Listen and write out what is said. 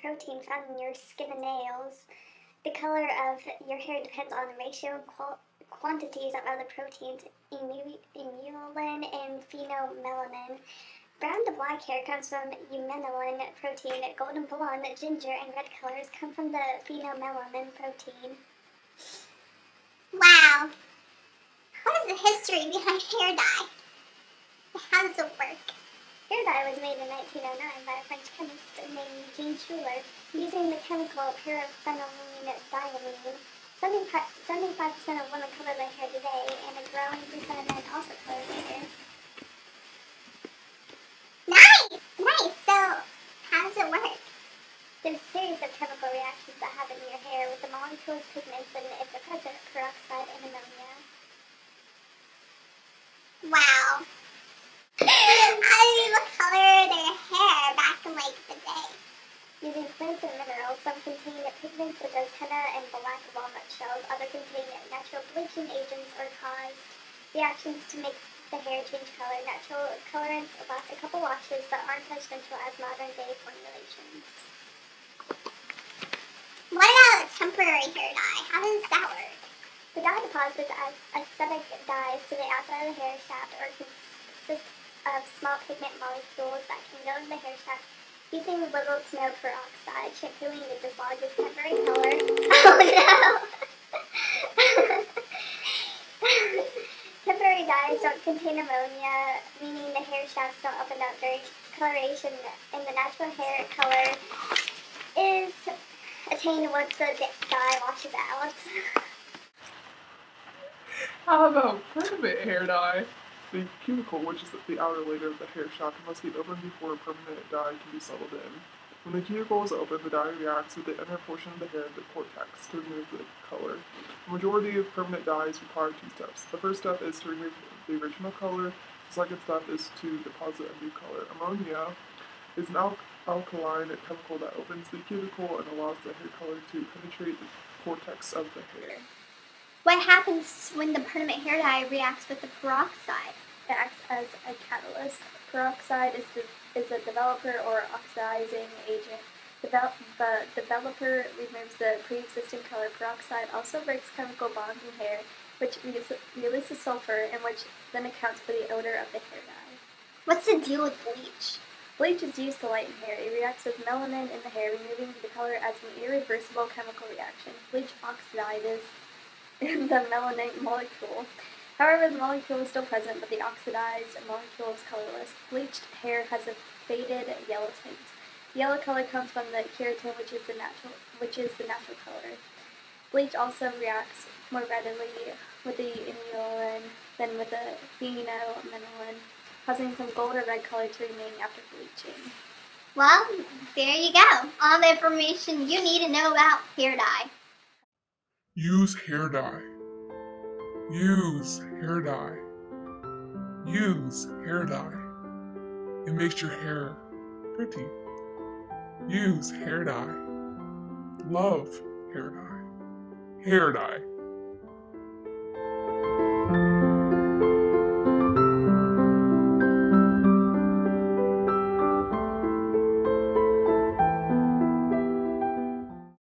protein found in your skin and nails. The color of your hair depends on the ratio and quantities of other proteins, imulin and phenomelanin. Brown to black hair comes from eumenulin protein. Golden blonde, ginger, and red colors come from the phenomelanin protein. Wow. What is the history behind hair dye? How does it work? Hair dye was made in 1909 by a French chemist named Jean Schuler using the chemical paraphenylamine diamine. 75% of women color their hair today, and a growing percent of men also color their hair. Nice. So, how does it work? There's a series of chemical reactions that happen in your hair with the molecules, pigments, and if they're present, peroxide and ammonia. Wow. How do people color their hair back in the day? Using plants and minerals, some contain pigments such as henna and black walnut shells. Others contain natural bleaching agents or cause reactions to make the hair change color. Natural colorants last a couple washes but aren't as gentle as modern day formulations. What about temporary hair dye? How does that work? The dye deposits as acidic dyes to the outside of the hair shaft or consist of small pigment molecules that can go in the hair shaft using little to no peroxide. Shampooing the dislodges temporary color. Oh no! Temporary dyes don't contain ammonia, meaning the hair shafts don't open up during coloration, and the natural hair color is attained once the dye washes out. How about permanent hair dye? The cuticle, which is the outer layer of the hair shaft, must be opened before permanent dye can be settled in. When the cuticle is open, the dye reacts with the inner portion of the hair, the cortex, to remove the color. The majority of permanent dyes require 2 steps. The first step is to remove the original color. The second step is to deposit a new color. Ammonia is an alkaline chemical that opens the cuticle and allows the hair color to penetrate the cortex of the hair. What happens when the permanent hair dye reacts with the peroxide? It acts as a catalyst. Peroxide is a developer or oxidizing agent. The developer removes the pre-existing color. Peroxide also breaks chemical bonds in hair, which releases sulfur, and which then accounts for the odor of the hair dye. What's the deal with bleach? Bleach is used to lighten hair. It reacts with melanin in the hair, removing the color as an irreversible chemical reaction. Bleach oxidizes the melanin molecule. However, the molecule is still present, but the oxidized molecule is colorless. Bleached hair has a faded yellow tint. The yellow color comes from the keratin, which is the natural color. Bleach also reacts more readily with the imulin than with the phenomelanin, causing some gold or red color to remain after bleaching. Well, there you go. All the information you need to know about hair dye. Use hair dye. Use hair dye. Use hair dye. It makes your hair pretty. Use hair dye. Love hair dye. Hair dye.